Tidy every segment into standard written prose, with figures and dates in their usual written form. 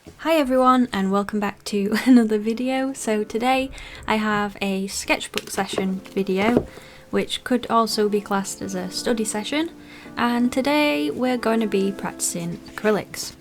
Hi everyone and welcome back to another video. So today I have a sketchbook session video, which could also be classed as a study session, and today we're going to be practicing acrylics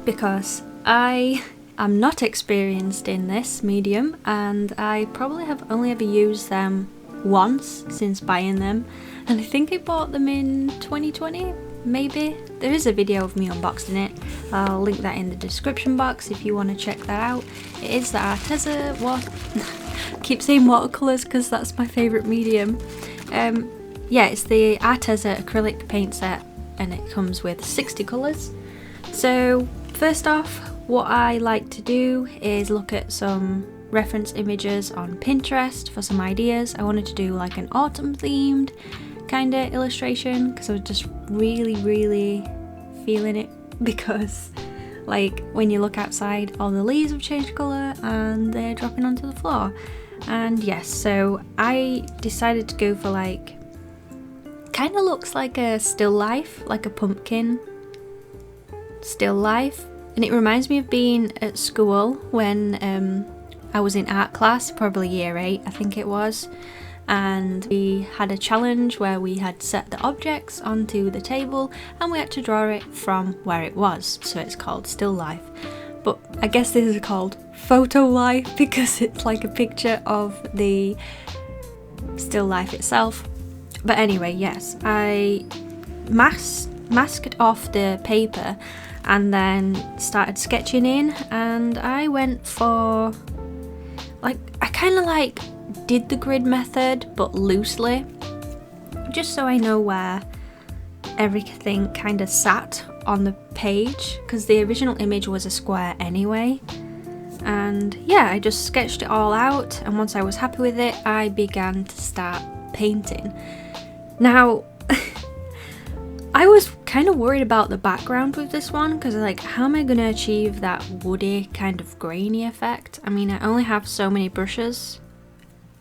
because I am not experienced in this medium and I probably have only ever used them once since buying them, and I think I bought them in 2020. Maybe. There is a video of me unboxing it. I'll link that in the description box if you want to check that out. It is the ARTEZA I keep saying watercolours because that's my favourite medium. Yeah, it's the ARTEZA Acrylic paint set and it comes with 60 colours. So first off, what I like to do is look at some reference images on Pinterest for some ideas. I wanted to do like an autumn themed kind of illustration because I was just really feeling it, because like when you look outside all the leaves have changed colour and they're dropping onto the floor. And yes, so I decided to go for like, kind of looks like a still life, like a pumpkin still life, and it reminds me of being at school when I was in art class, probably year 8 I think it was, and we had a challenge where we had set the objects onto the table and we had to draw it from where it was, so it's called still life. But I guess this is called photo life because it's like a picture of the still life itself. But anyway, yes, I masked off the paper and then started sketching in, and I went for like, I kind of like did the grid method but loosely, just so I know where everything kind of sat on the page, because the original image was a square anyway. And yeah, I just sketched it all out, and once I was happy with it I began to start painting. Now I was kind of worried about the background with this one because like, how am I going to achieve that woody kind of grainy effect? I mean, I only have so many brushes,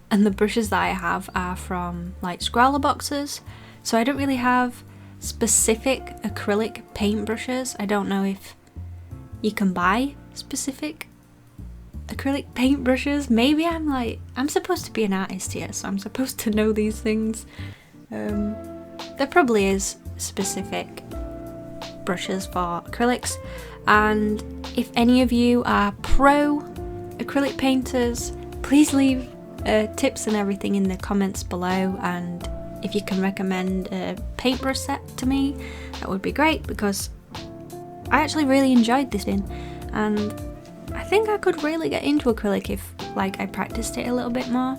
and the brushes that I have are from like Scrawler boxes, so I don't really have specific acrylic paint brushes. I don't know if you can buy specific acrylic paint brushes. Maybe I'm supposed to be an artist here, so I'm supposed to know these things. There probably is specific brushes for acrylics, and if any of you are pro acrylic painters, please leave tips and everything in the comments below, and if you can recommend a paintbrush set to me, that would be great, because I actually really enjoyed this in, and I think I could really get into acrylic if like I practiced it a little bit more.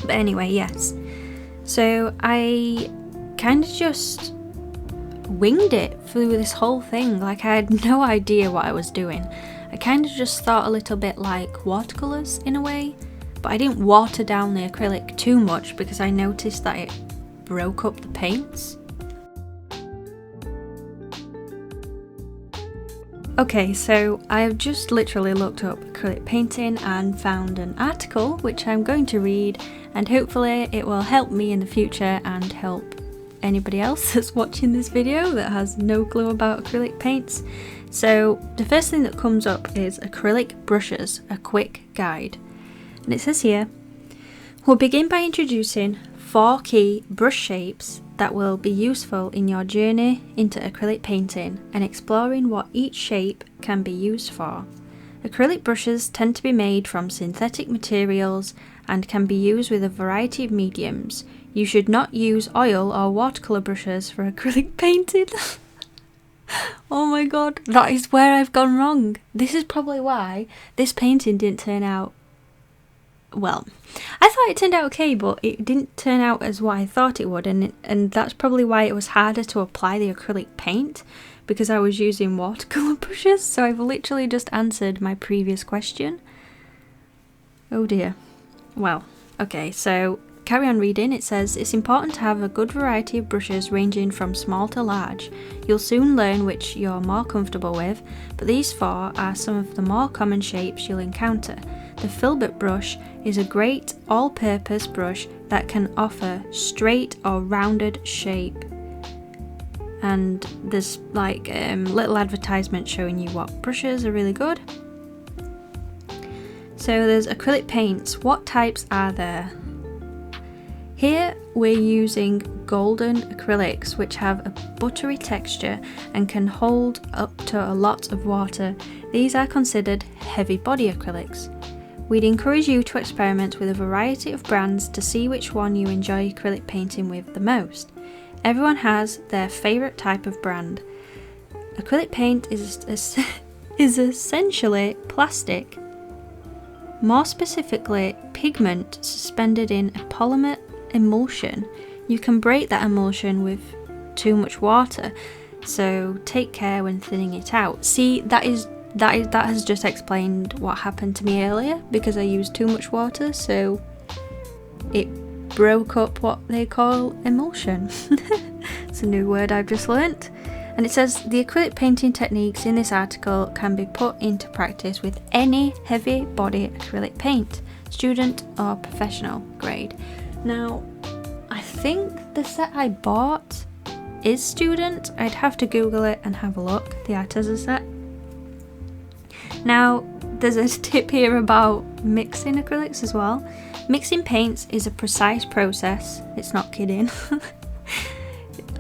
But anyway, yes, so I kind of just winged it through this whole thing. Like, I had no idea what I was doing. I kind of just thought a little bit like watercolours in a way, but I didn't water down the acrylic too much because I noticed that it broke up the paints. Okay, so I have just literally looked up acrylic painting and found an article which I'm going to read, and hopefully it will help me in the future and help anybody else that's watching this video that has no clue about acrylic paints. So the first thing that comes up is acrylic brushes, a quick guide. And it says here, we'll begin by introducing 4 key brush shapes that will be useful in your journey into acrylic painting and exploring what each shape can be used for. Acrylic brushes tend to be made from synthetic materials and can be used with a variety of mediums. You should not use oil or watercolour brushes for acrylic painting. Oh my god, that is where I've gone wrong. This is probably why this painting didn't turn out well. I thought it turned out okay, but it didn't turn out as what I thought it would, and that's probably why it was harder to apply the acrylic paint, because I was using watercolour brushes. So I've literally just answered my previous question. Oh dear. Well, okay, so carry on reading. It says, it's important to have a good variety of brushes ranging from small to large. You'll soon learn which you're more comfortable with, but these 4 are some of the more common shapes you'll encounter. The filbert brush is a great all-purpose brush that can offer straight or rounded shape. and there's like little advertisements showing you what brushes are really good. So there's acrylic paints. What types are there? Here we're using golden acrylics, which have a buttery texture and can hold up to a lot of water. These are considered heavy body acrylics. We'd encourage you to experiment with a variety of brands to see which one you enjoy acrylic painting with the most. Everyone has their favourite type of brand. Acrylic paint is essentially plastic. More specifically, pigment suspended in a polymer emulsion. You can break that emulsion with too much water, so take care when thinning it out. See, that has just explained what happened to me earlier, because I used too much water, so it broke up what they call emulsion. It's a new word I've just learnt. And it says the acrylic painting techniques in this article can be put into practice with any heavy body acrylic paint, student or professional grade. Now, I think the set I bought is student. I'd have to Google it and have a look, the ARTEZA set. Now, there's a tip here about mixing acrylics as well. Mixing paints is a precise process. It's not kidding.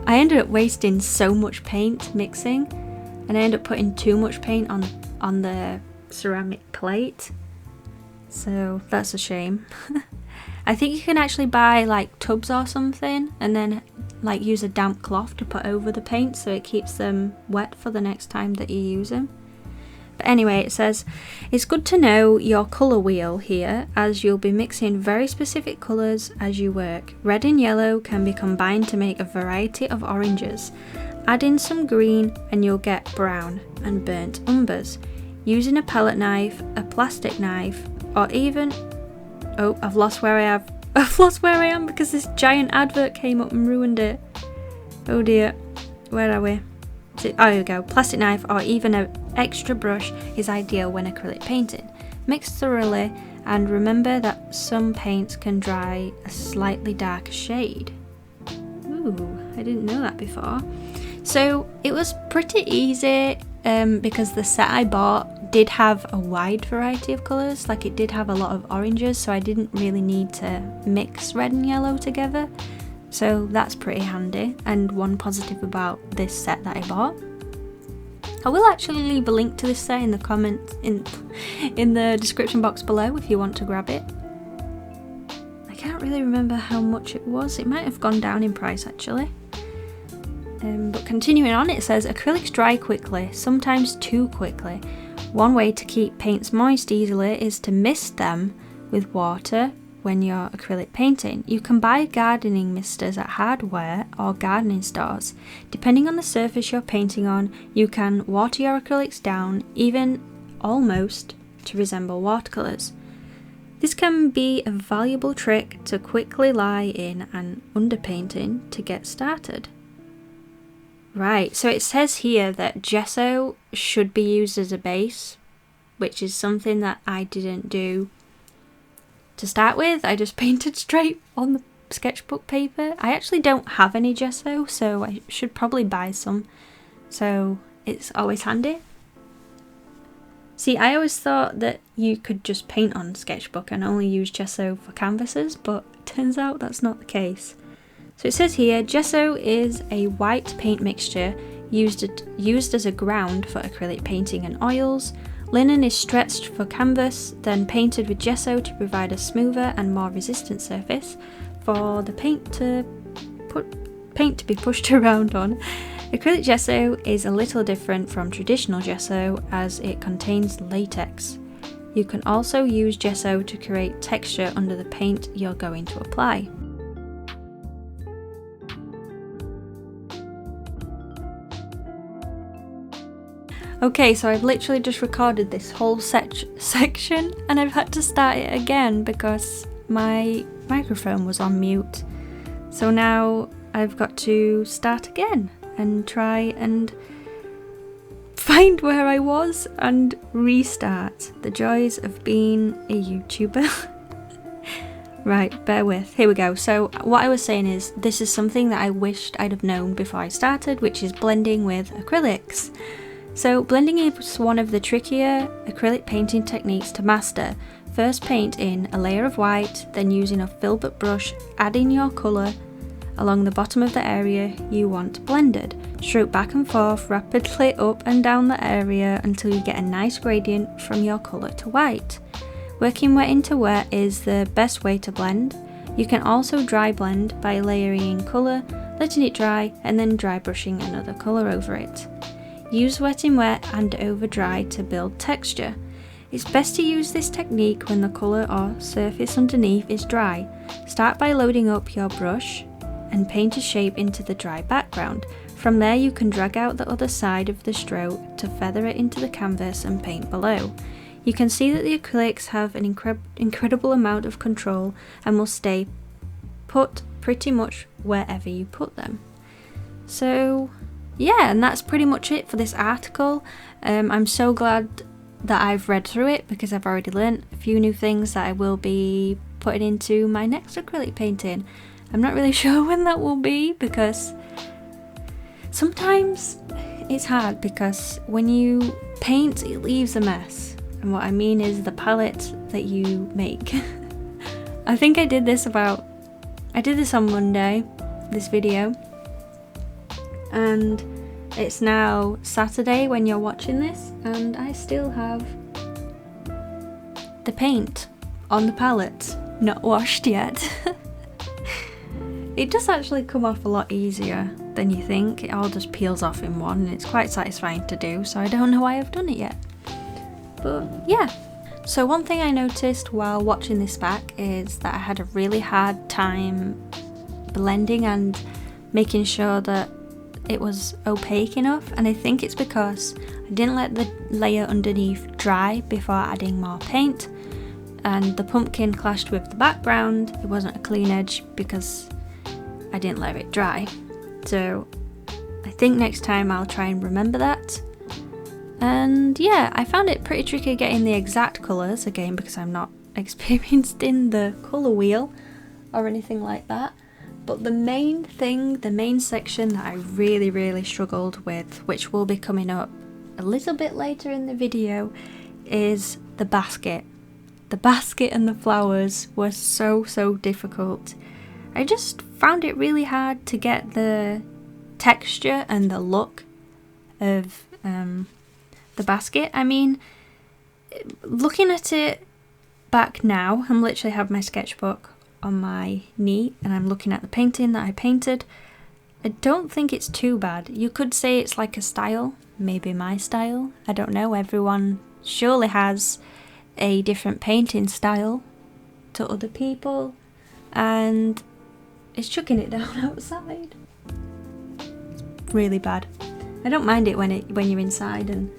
I ended up wasting so much paint mixing, and I ended up putting too much paint on the ceramic plate, so that's a shame. I think you can actually buy like tubs or something and then like use a damp cloth to put over the paint so it keeps them wet for the next time that you use them. But anyway, it says, it's good to know your colour wheel here, as you'll be mixing very specific colours as you work. Red and yellow can be combined to make a variety of oranges. Add in some green and you'll get brown and burnt umbers. Using a palette knife, a plastic knife, or even... Oh, I've lost where I am because this giant advert came up and ruined it. Oh dear, where are we? Oh, here we go. Plastic knife or even an extra brush is ideal when acrylic painting. Mix thoroughly and remember that some paints can dry a slightly darker shade. Ooh, I didn't know that before. So it was pretty easy because the set I bought did have a wide variety of colours, like it did have a lot of oranges, so I didn't really need to mix red and yellow together. So that's pretty handy, and one positive about this set that I bought. I will actually leave a link to this set in the comments in the description box below if you want to grab it. I can't really remember how much it was. It might have gone down in price actually. But continuing on, it says acrylics dry quickly, sometimes too quickly. One way to keep paints moist easily is to mist them with water when you're acrylic painting. You can buy gardening misters at hardware or gardening stores. Depending on the surface you're painting on, you can water your acrylics down, even almost to resemble watercolours. This can be a valuable trick to quickly lie in and underpainting to get started. Right, so it says here that gesso should be used as a base, which is something that I didn't do to start with. I just painted straight on the sketchbook paper. I actually don't have any gesso, so I should probably buy some, so it's always handy. See, I always thought that you could just paint on sketchbook and only use gesso for canvases, but it turns out that's not the case. So it says here, gesso is a white paint mixture used as a ground for acrylic painting and oils. Linen is stretched for canvas, then painted with gesso to provide a smoother and more resistant surface for the paint to be pushed around on. Acrylic gesso is a little different from traditional gesso as it contains latex. You can also use gesso to create texture under the paint you're going to apply. Okay, so I've literally just recorded this whole section and I've had to start it again because my microphone was on mute. So now I've got to start again and try and find where I was and restart. The joys of being a YouTuber. Right, bear with. Here we go. So what I was saying is, this is something that I wished I'd have known before I started, which is blending with acrylics. So blending is one of the trickier acrylic painting techniques to master. First paint in a layer of white, then using a filbert brush, add in your colour along the bottom of the area you want blended. Stroke back and forth rapidly up and down the area until you get a nice gradient from your colour to white. Working wet into wet is the best way to blend. You can also dry blend by layering in colour, letting it dry, and then dry brushing another colour over it. Use wet in wet and over dry to build texture. It's best to use this technique when the colour or surface underneath is dry. Start by loading up your brush and paint a shape into the dry background. From there you can drag out the other side of the stroke to feather it into the canvas and paint below. You can see that the acrylics have an incredible amount of control and will stay put pretty much wherever you put them. So yeah, and that's pretty much it for this article. I'm so glad that I've read through it because I've already learnt a few new things that I will be putting into my next acrylic painting. I'm not really sure when that will be because sometimes it's hard because when you paint it leaves a mess, and what I mean is the palette that you make. I think I did this on Monday, this video, and it's now Saturday when you're watching this and I still have the paint on the palette not washed yet. It does actually come off a lot easier than you think. It all just peels off in one and it's quite satisfying to do, so I don't know why I've done it yet. But yeah. So one thing I noticed while watching this back is that I had a really hard time blending and making sure that it was opaque enough, and I think it's because I didn't let the layer underneath dry before adding more paint, and the pumpkin clashed with the background. It wasn't a clean edge because I didn't let it dry. So I think next time I'll try and remember that. And yeah, I found it pretty tricky getting the exact colours, again because I'm not experienced in the colour wheel or anything like that. But the main section that I really struggled with, which will be coming up a little bit later in the video, is the basket. The basket and the flowers were so difficult. I just found it really hard to get the texture and the look of the basket. I mean, looking at it back now, I'm literally have my sketchbook on my knee and I'm looking at the painting that I painted. I don't think it's too bad. You could say it's like a style, maybe my style, I don't know. Everyone surely has a different painting style to other people, and it's chucking it down outside. It's really bad. I don't mind it when you're inside and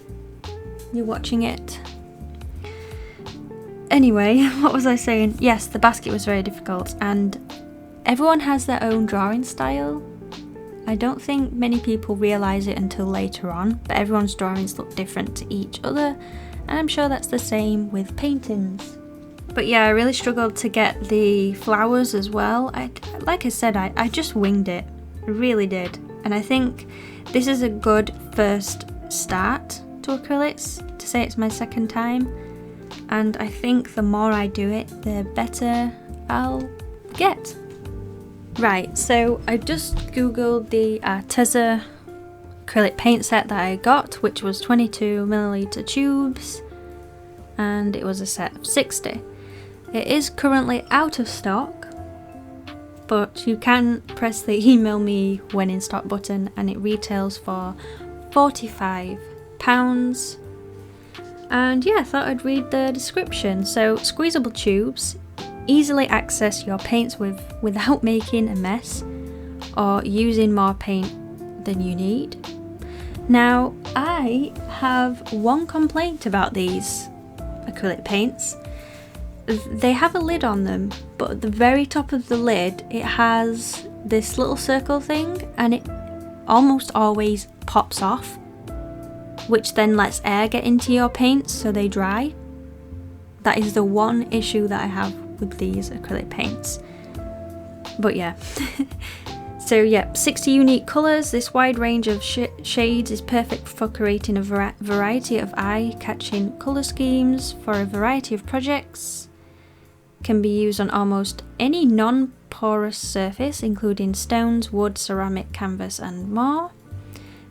you're watching it. Anyway, what was I saying? Yes, the basket was very difficult, and everyone has their own drawing style. I don't think many people realise it until later on, but everyone's drawings look different to each other, and I'm sure that's the same with paintings. But yeah, I really struggled to get the flowers as well. Like I said, I just winged it. I really did. And I think this is a good first start to acrylics, to say it's my second time. And I think the more I do it, the better I'll get. Right, so I just googled the ARTEZA acrylic paint set that I got, which was 22ml tubes, and it was a set of 60. It is currently out of stock, but you can press the email me when in stock button and it retails for £45. And yeah, I thought I'd read the description. So, squeezable tubes easily access your paints without making a mess or using more paint than you need. Now, I have one complaint about these acrylic paints. They have a lid on them, but at the very top of the lid it has this little circle thing, and it almost always pops off, which then lets air get into your paints so they dry. That is the one issue that I have with these acrylic paints. But yeah. So yeah, 60 unique colours. This wide range of shades is perfect for creating a variety of eye-catching colour schemes for a variety of projects. Can be used on almost any non-porous surface, including stones, wood, ceramic, canvas and more.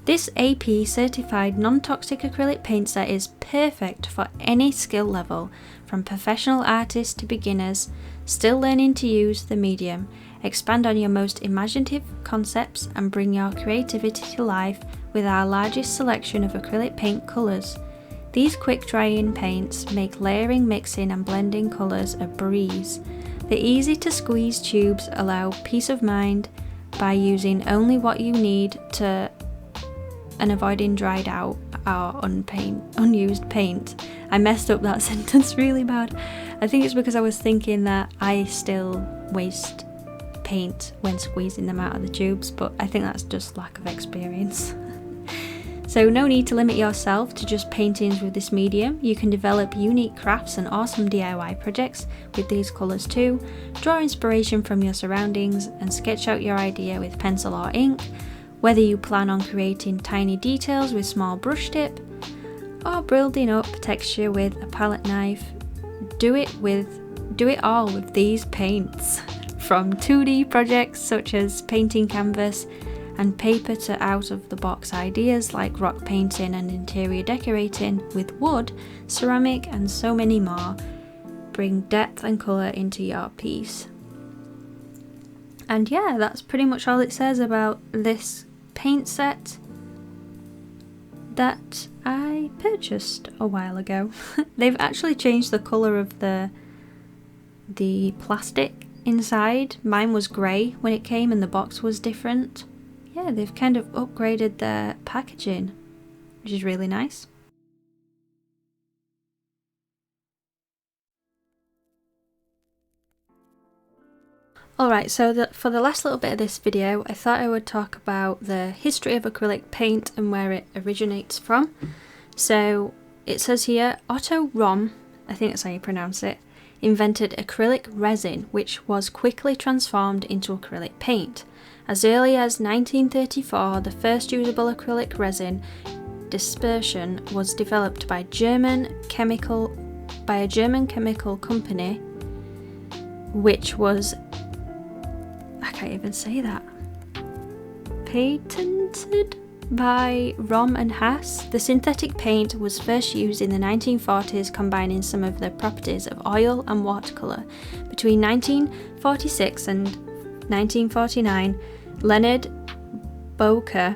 This AP certified non-toxic acrylic paint set is perfect for any skill level, from professional artists to beginners still learning to use the medium. Expand on your most imaginative concepts and bring your creativity to life with our largest selection of acrylic paint colours. These quick drying paints make layering, mixing and blending colours a breeze. The easy to squeeze tubes allow peace of mind by using only what you need and avoiding dried out or unused paint. I messed up that sentence really bad. I think it's because I was thinking that I still waste paint when squeezing them out of the tubes, but I think that's just lack of experience. So no need to limit yourself to just paintings with this medium. You can develop unique crafts and awesome DIY projects with these colours too. Draw inspiration from your surroundings and sketch out your idea with pencil or ink. Whether you plan on creating tiny details with small brush tip or building up texture with a palette knife, do it all with these paints. From 2D projects such as painting canvas and paper to out-of-the-box ideas like rock painting and interior decorating with wood, ceramic and so many more, bring depth and colour into your piece. And yeah, that's pretty much all it says about this paint set that I purchased a while ago. They've actually changed the colour of the plastic inside. Mine was grey when it came and the box was different. Yeah, they've kind of upgraded their packaging, which is really nice. Alright, so for the last little bit of this video, I thought I would talk about the history of acrylic paint and where it originates from. So it says here, Otto Rom, I think that's how you pronounce it, invented acrylic resin, which was quickly transformed into acrylic paint. As early as 1934, the first usable acrylic resin dispersion was developed by a German chemical company, which was, I can't even say that, patented by Rom and Haas. The synthetic paint was first used in the 1940s, combining some of the properties of oil and watercolour. Between 1946 and 1949, Leonard Boker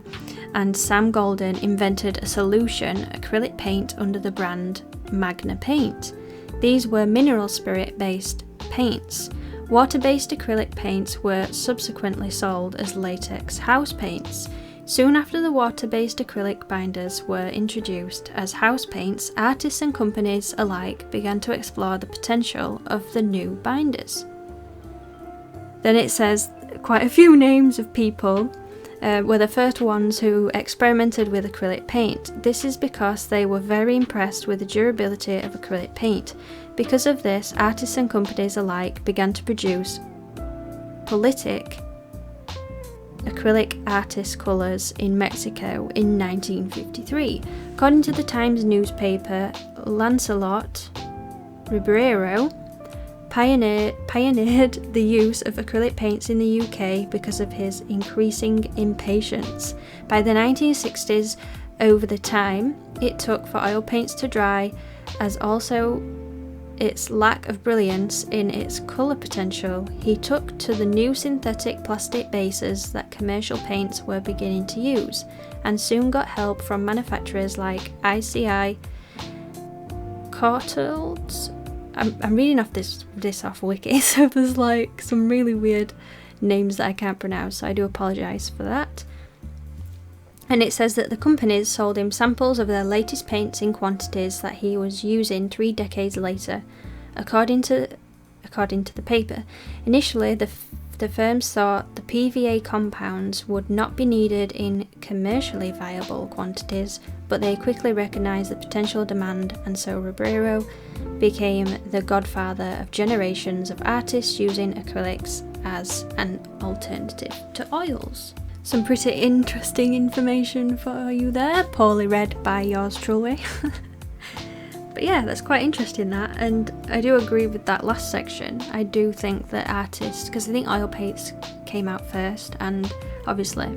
and Sam Golden invented a solution acrylic paint under the brand Magna Paint. These were mineral spirit based paints. Water-based acrylic paints were subsequently sold as latex house paints. Soon after the water-based acrylic binders were introduced as house paints, artists and companies alike began to explore the potential of the new binders. Then it says quite a few names of people were the first ones who experimented with acrylic paint. This is because they were very impressed with the durability of acrylic paint. Because of this, artists and companies alike began to produce Politic acrylic artist colours in Mexico in 1953. According to the Times newspaper, Lancelot Ribeiro pioneered the use of acrylic paints in the UK because of his increasing impatience. By the 1960s, over the time it took for oil paints to dry, as also its lack of brilliance in its colour potential, he took to the new synthetic plastic bases that commercial paints were beginning to use, and soon got help from manufacturers like ICI, Courtaulds. I'm reading off this off Wiki, so there's like some really weird names that I can't pronounce, so I do apologise for that. And it says that the companies sold him samples of their latest paints in quantities that he was using 3 decades later, according to the paper. Initially, the The firms thought the PVA compounds would not be needed in commercially viable quantities, but they quickly recognised the potential demand, and so Ribeiro became the godfather of generations of artists using acrylics as an alternative to oils. Some pretty interesting information for you there, poorly read by yours truly. But yeah, that's quite interesting that, and I do agree with that last section. I do think that artists, because I think oil paints came out first, and obviously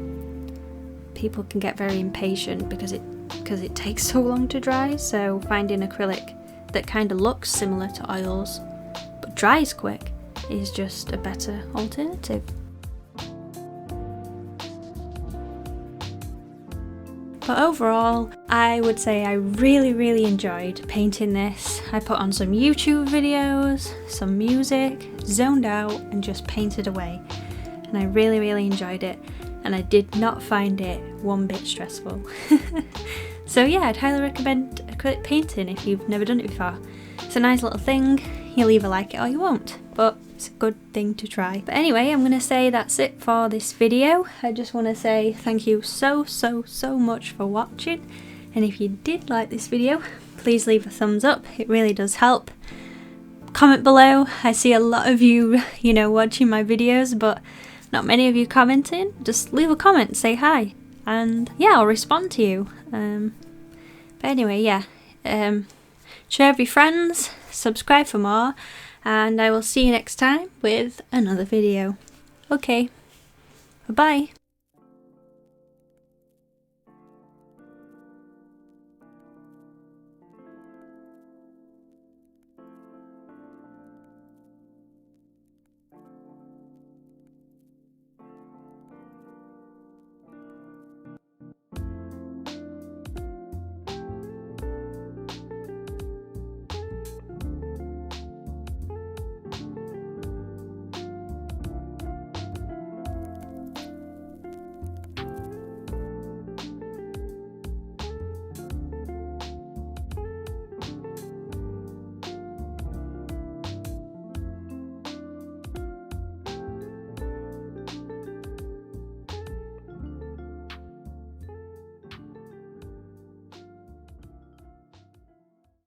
people can get very impatient because it takes so long to dry, so finding acrylic that kind of looks similar to oils but dries quick is just a better alternative. But overall, I would say I really enjoyed painting this. I put on some YouTube videos, some music, zoned out and just painted away. And I really enjoyed it, and I did not find it one bit stressful. So yeah, I'd highly recommend acrylic painting if you've never done it before. It's a nice little thing. You'll either like it or you won't, but it's a good thing to try. But anyway, I'm gonna say that's it for this video. I just want to say thank you so much for watching, and if you did like this video, please leave a thumbs up. It really does help. Comment below. I see a lot of you watching my videos, but not many of you commenting. Just leave a comment, say hi, and yeah, I'll respond to you. But anyway, yeah, share with your friends, subscribe for more, and I will see you next time with another video. Okay, bye-bye.